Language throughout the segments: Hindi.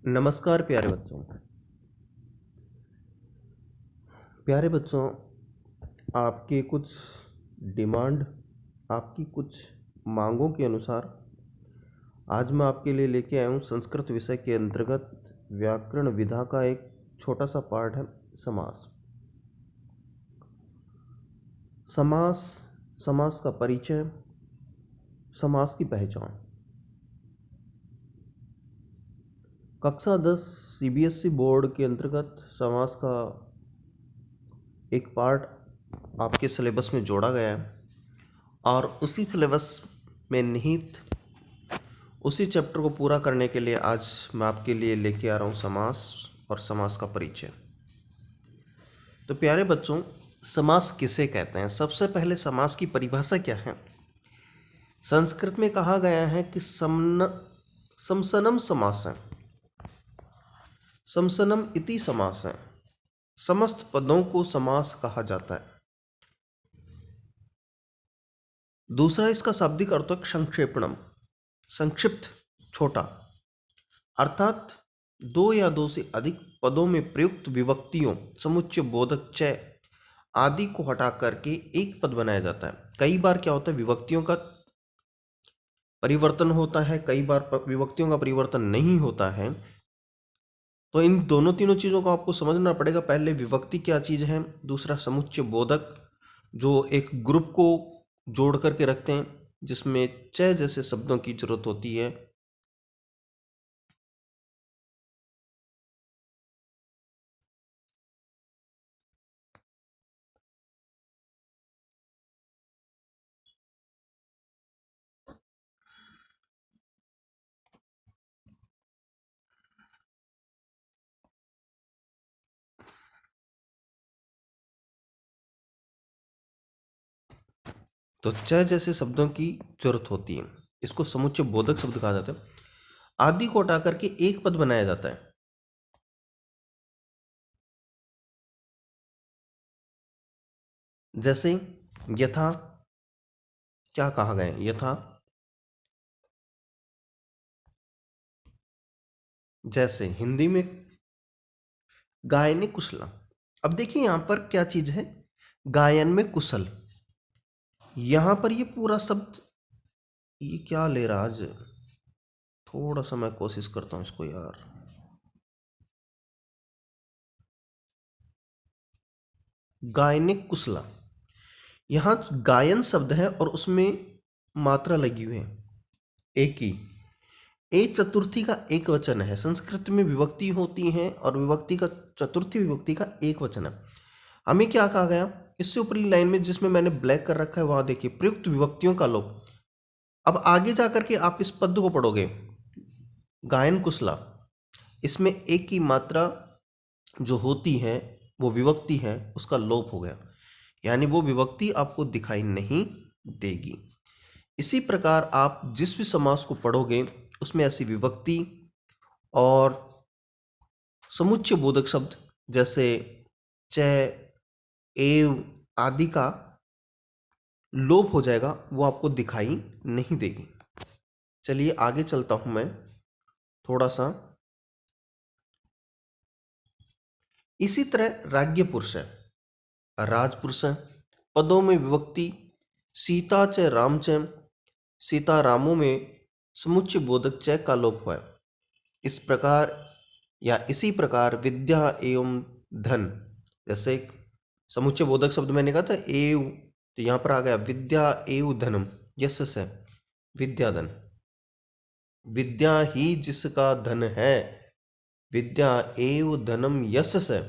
नमस्कार प्यारे बच्चों। आपके कुछ डिमांड, आपकी कुछ मांगों के अनुसार आज मैं आपके लिए लेके आया हूँ संस्कृत विषय के अंतर्गत व्याकरण विधा का एक छोटा सा पार्ट है समास। समास, समास का परिचय, समास की पहचान। कक्षा 10 सीबीएसई बोर्ड के अंतर्गत समास का एक पार्ट आपके सिलेबस में जोड़ा गया है और उसी सिलेबस में निहित उसी चैप्टर को पूरा करने के लिए आज मैं आपके लिए लेके आ रहा हूँ समास और समास का परिचय। तो प्यारे बच्चों, समास किसे कहते हैं? सबसे पहले समास की परिभाषा क्या है? संस्कृत में कहा गया है कि समसनम समास है, समसनम इति समास है, समस्त पदों को समास कहा जाता है। दूसरा इसका शाब्दिक अर्थ है संक्षेपणम, संक्षिप्त, छोटा, अर्थात दो या दो से अधिक पदों में प्रयुक्त विभक्तियों, समुच्चय, बोधक, चय आदि को हटा करके एक पद बनाया जाता है। कई बार क्या होता है, विभक्तियों का परिवर्तन होता है, कई बार विभक्तियों का परिवर्तन नहीं होता है। तो इन दोनों तीनों चीज़ों को आपको समझना पड़ेगा। पहले विभक्ति क्या चीज़ है, दूसरा समुच्चय बोधक जो एक ग्रुप को जोड़ करके रखते हैं जिसमें चय जैसे शब्दों की जरूरत होती है। तो चय जैसे शब्दों की जरूरत होती है, इसको समुच्चय बोधक शब्द कहा जाता है। आदि को हटा करके एक पद बनाया जाता है। जैसे यथा, क्या कहा गया है? यथा, जैसे हिंदी में गायने कुशला। अब देखिए यहां पर क्या चीज है, गायन में कुशल। यहां पर ये पूरा शब्द, ये क्या ले रहा आज, थोड़ा सा मैं कोशिश करता हूं इसको यार। गायने कुशला, यहां गायन शब्द है और उसमें मात्रा लगी हुई है एक ही। एक चतुर्थी का एक वचन है। संस्कृत में विभक्ति होती है और विभक्ति का, चतुर्थी विभक्ति का एक वचन है। हमें क्या कहा गया, इससे ऊपरी लाइन में जिसमें मैंने ब्लैक कर रखा है वहां देखिए, प्रयुक्त विभक्तियों का लोप। अब आगे जाकर के आप इस पद को पढ़ोगे, गायन कुशला, इसमें एक की मात्रा जो होती है वो विभक्ति है, उसका लोप हो गया, यानी वो विभक्ति आपको दिखाई नहीं देगी। इसी प्रकार आप जिस भी समास को पढ़ोगे उसमें ऐसी विभक्ति और समुच्चय बोधक शब्द जैसे च, एव आदि का लोप हो जाएगा, वो आपको दिखाई नहीं देगी। चलिए आगे चलता हूं मैं थोड़ा सा। इसी तरह राज्य पुरुष है, राजपुरुष है, पदों में विभक्ति सीता च राम च, सीता रामों में समुच्चय बोधक च का लोप हुआ है। इस प्रकार या इसी प्रकार विद्या एवं धन, जैसे समुच्चय बोधक शब्द मैंने कहा था एव, तो यहां पर आ गया विद्या एव धनम, यश से विद्याधन। विद्या ही जिसका धन है, विद्या एव धनम यश से,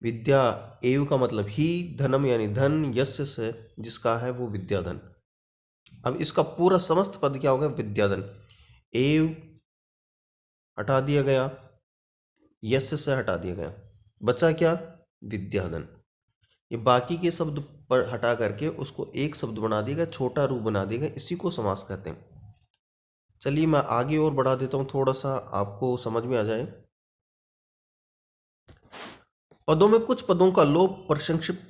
विद्या एव का मतलब ही, धनम यानी धन, यश से जिसका है वो विद्याधन। अब इसका पूरा समस्त पद क्या होगा, विद्याधन। एव हटा दिया गया, यश से हटा दिया गया, बचा क्या, विद्याधन। ये बाकी के शब्द पर हटा करके उसको एक शब्द बना दिया गया, छोटा रूप बना दिया गया, इसी को समास कहते हैं। चलिए मैं आगे और बढ़ा देता हूं, थोड़ा सा आपको समझ में आ जाए। पदों में कुछ पदों का लोप और संक्षिप्त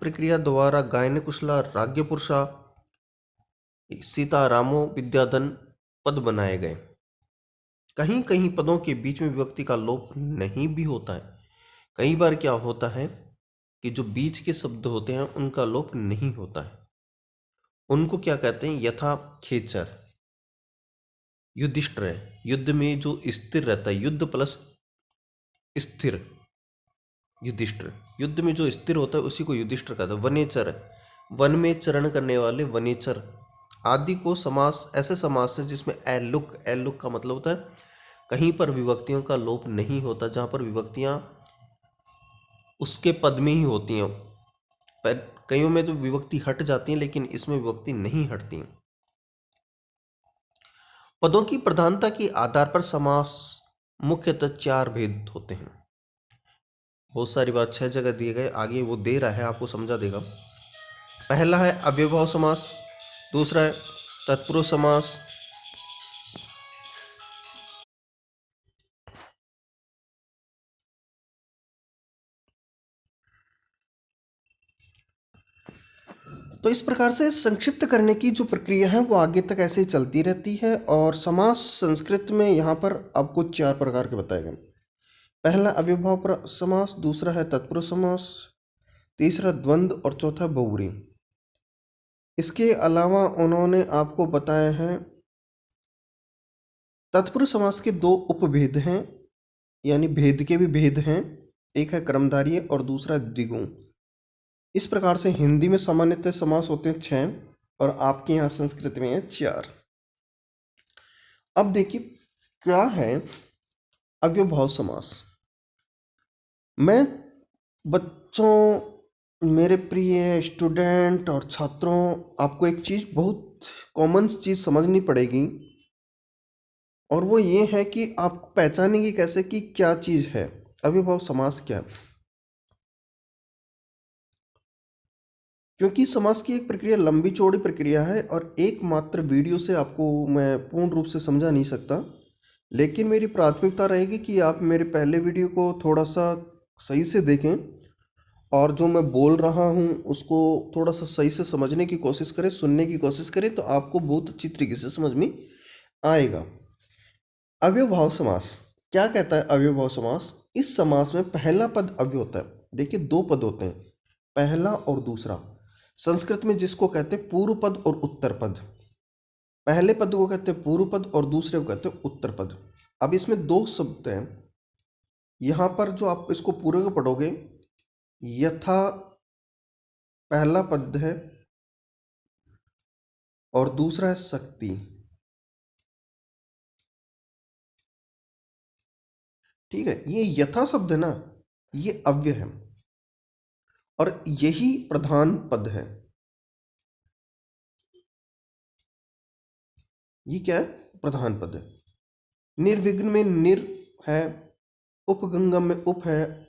प्रक्रिया द्वारा गायन कुशला, राज्य पुरुषा, सीता रामो, विद्याधन पद बनाए गए। कहीं कहीं पदों के बीच में विभक्ति का लोप नहीं भी होता है। कई बार क्या होता है कि जो बीच के शब्द होते हैं उनका लोप नहीं होता है। उनको क्या कहते हैं? यथा खेचर, युधिष्ठिर है, युद्ध में जो स्थिर रहता है, युद्ध प्लस स्थिर, युधिष्ठिर, युद्ध में जो स्थिर होता है उसी को युधिष्ठिर कहते हैं। वनेचर, वन में चरण करने वाले वनेचर आदि को समास, ऐसे समास है जिसमें एलुक, एलुक का मतलब होता है कहीं पर विभक्तियों का लोप नहीं होता, जहां पर विभक्तियां उसके पद में ही होती हैं। पर कईयों में तो विभक्ति हट जाती है, लेकिन इसमें विभक्ति नहीं हटती। पदों की प्रधानता के आधार पर समास मुख्यतः चार भेद होते हैं। बहुत सारी बात 6 जगह दिए गए, आगे वो दे रहा है, आपको समझा देगा। पहला है अव्ययभाव समास, दूसरा है तत्पुरुष समास, तो इस प्रकार से संक्षिप्त करने की जो प्रक्रिया है वो आगे तक ऐसे ही चलती रहती है। और समास संस्कृत में यहाँ पर आपको 4 प्रकार के बताए गए। पहला अव्ययभाव समास, दूसरा है तत्पुरुष समास, तीसरा द्वंद्व और चौथा बहुव्रीहि। इसके अलावा उन्होंने आपको बताया है तत्पुरुष समास के 2 उपभेद हैं, यानी भेद के भी भेद हैं। एक है कर्मधारय और दूसरा द्विगु। इस प्रकार से हिंदी में सामान्यतः समास होते हैं 6 और आपके यहाँ संस्कृत में है 4। अब देखिए क्या है अव्ययभाव समास। मैं बच्चों, मेरे प्रिय स्टूडेंट और छात्रों, आपको एक चीज़, बहुत कॉमन चीज़ समझनी पड़ेगी, और वो ये है कि आप पहचानेंगे कैसे कि क्या चीज़ है अव्ययभाव समास क्या है। क्योंकि समास की एक प्रक्रिया लंबी चौड़ी प्रक्रिया है और एकमात्र वीडियो से आपको मैं पूर्ण रूप से समझा नहीं सकता, लेकिन मेरी प्राथमिकता रहेगी कि आप मेरे पहले वीडियो को थोड़ा सा सही से देखें और जो मैं बोल रहा हूँ उसको थोड़ा सा सही से समझने की कोशिश करें, सुनने की कोशिश करें, तो आपको बहुत अच्छी तरीके से समझ में आएगा। अव्ययभाव समास क्या कहता है? अव्ययभाव समास, इस समास में पहला पद अव्यय होता है। देखिए 2 पद होते हैं, पहला और दूसरा। संस्कृत में जिसको कहते हैं पूर्व पद और उत्तर पद। पहले पद को कहते हैं पूर्व पद और दूसरे को कहते हैं उत्तर पद। अब इसमें 2 शब्द हैं। यहां पर जो आप इसको पूरे को पढ़ोगे, यथा पहला पद है और दूसरा है शक्ति। ठीक है, ये यथा शब्द है ना, ये अव्यय है और यही प्रधान पद है। ये क्या है? प्रधान पद है। निर्विघ्न में निर है, उपगंगम में उप है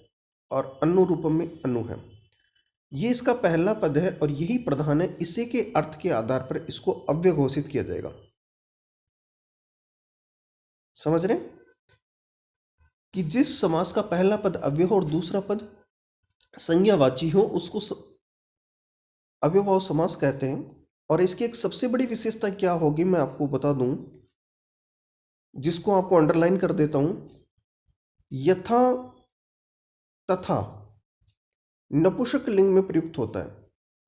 और अनुरूपम में अनु है। ये इसका पहला पद है और यही प्रधान है। इसी के अर्थ के आधार पर इसको अव्यय घोषित किया जाएगा। समझ रहे हैं कि जिस समास का पहला पद अव्यय हो और दूसरा पद संज्ञावाची हो उसको अव्ययभाव समास कहते हैं। और इसकी एक सबसे बड़ी विशेषता क्या होगी मैं आपको बता दूं, जिसको आपको अंडरलाइन कर देता हूं। यथा तथा नपुंसक लिंग में प्रयुक्त होता है।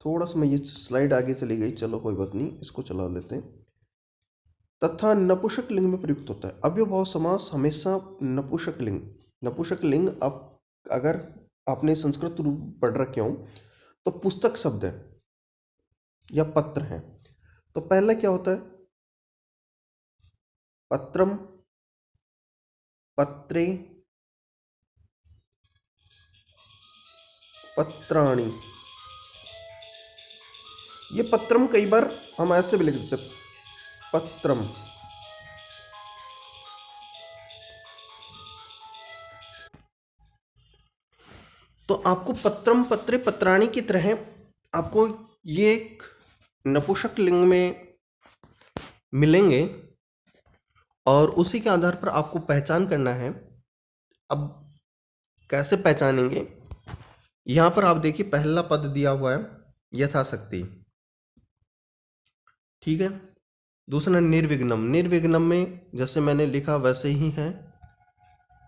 थोड़ा सा मैं, ये स्लाइड आगे चली गई, चलो कोई बात नहीं, इसको चला लेते हैं। तथा नपुंसक लिंग में प्रयुक्त होता है। अव्ययभाव समास हमेशा नपुंसक लिंग, नपुंसक लिंग, आप अगर आपने संस्कृत रूप पढ़ रखे हो तो पुस्तक शब्द है या पत्र है। तो पहला क्या होता है? पत्रम, पत्रे, पत्राणि। ये पत्रम कई बार हम ऐसे भी लिख देते हैं, पत्रम। तो आपको पत्रम, पत्रे, पत्राणि की तरह आपको ये एक नपुंसक लिंग में मिलेंगे और उसी के आधार पर आपको पहचान करना है। अब कैसे पहचानेंगे? यहां पर आप देखिए पहला पद दिया हुआ है यथाशक्ति, ठीक है। दूसरा निर्विघ्नम, निर्विघ्नम में जैसे मैंने लिखा वैसे ही है।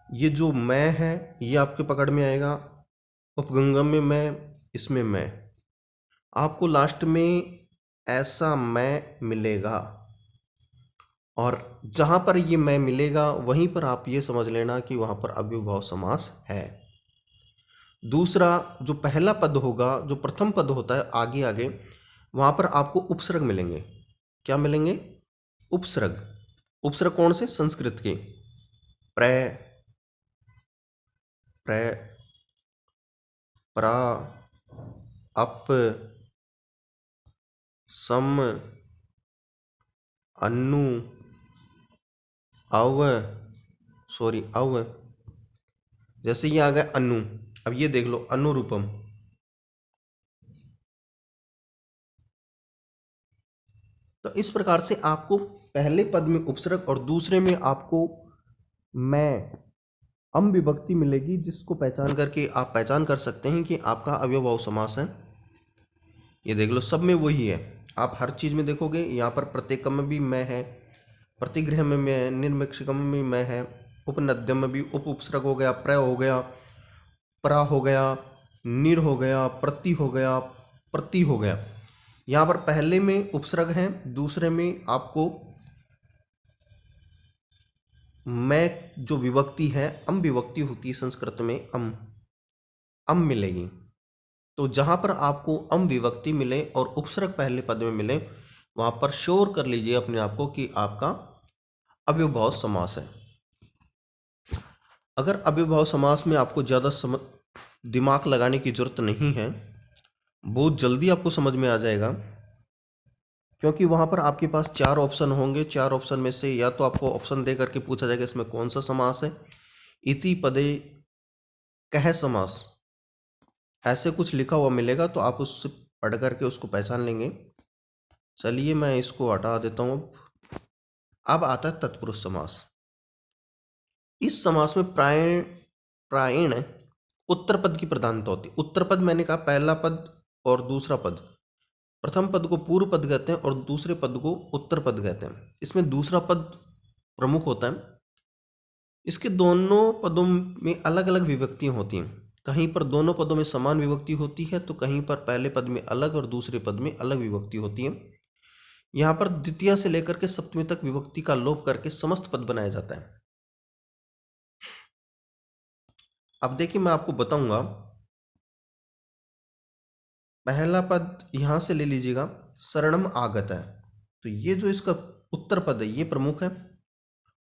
ये जो मैं है ये आपके पकड़ में आएगा। उपगंगम में मैं, इसमें मैं, आपको लास्ट में ऐसा मैं मिलेगा। और जहां पर ये मैं मिलेगा वहीं पर आप ये समझ लेना कि वहां पर अव्ययभाव समास है। दूसरा जो पहला पद होगा, जो प्रथम पद होता है आगे आगे, वहां पर आपको उपसर्ग मिलेंगे। क्या मिलेंगे? उपसर्ग। उपसर्ग कौन से? संस्कृत के। प्र, प्र, प्रा, अप, सम, अनु, अव, अव। जैसे ये आ गया अनु, अब ये देख लो अनुरूपम। तो इस प्रकार से आपको पहले पद में उपसर्ग और दूसरे में आपको मैं अम विभक्ति मिलेगी, जिसको पहचान करके आप पहचान कर सकते हैं कि आपका अव्ययभाव समास है। ये देख लो सब में वही है। आप हर चीज में देखोगे यहाँ पर प्रत्येकम में भी मैं है, प्रतिगृह में मैं है, निर्मिक्षकम में भी मैं है, उपनद्यम में भी उप उपसर्ग हो गया, प्र हो गया, परा हो गया, निर हो गया, प्रति हो गया, प्रति हो गया। यहाँ पर पहले में उपसर्ग है, दूसरे में आपको मैं जो विभक्ति है, अम विभक्ति होती है संस्कृत में, अम मिलेगी। तो जहां पर आपको अम विभक्ति मिले और उपसर्ग पहले पद में मिले, वहां पर श्योर कर लीजिए अपने आप को कि आपका अव्ययभाव समास है। अगर अव्ययभाव समास में आपको ज़्यादा दिमाग लगाने की जरूरत नहीं है, बहुत जल्दी आपको समझ में आ जाएगा, क्योंकि वहां पर आपके पास 4 ऑप्शन होंगे। 4 ऑप्शन में से या तो आपको ऑप्शन दे करके पूछा जाएगा इसमें कौन सा समास है, इति पदे कह समास, ऐसे कुछ लिखा हुआ मिलेगा, तो आप उससे पढ़ करके उसको पहचान लेंगे। चलिए मैं इसको हटा देता हूँ। अब आता है तत्पुरुष समास। इस समास में प्रायण उत्तर पद की प्रधानता होती है। उत्तर पद मैंने कहा पहला पद और दूसरा पद। प्रथम पद को पूर्व पद कहते हैं और दूसरे पद को उत्तर पद कहते हैं। इसमें दूसरा पद प्रमुख होता है। इसके दोनों पदों में अलग अलग विभक्तियां होती हैं। कहीं पर दोनों पदों में समान विभक्ति होती है, तो कहीं पर पहले पद में अलग और दूसरे पद में अलग विभक्ति होती है। यहाँ पर द्वितीय से लेकर के सप्तमी तक विभक्ति का लोप करके समस्त पद बनाया जाता है। अब देखिए मैं आपको बताऊंगा। पहला पद यहां से ले लीजिएगा, शरणम आगत है, तो ये जो इसका उत्तर पद है ये प्रमुख है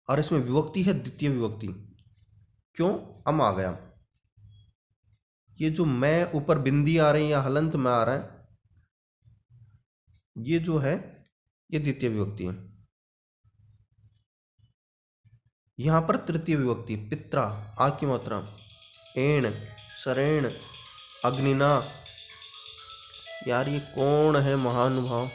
और इसमें विभक्ति है द्वितीय विभक्ति। क्यों? अम आ गया। ये जो मैं ऊपर बिंदी आ रही है या हलंत में आ रहा है, ये जो है ये द्वितीय विभक्ति है। यहां पर तृतीय विभक्ति पित्रा, आ की मात्रा, एण, शरेण, अग्निना। यार ये कौन है महानुभाव?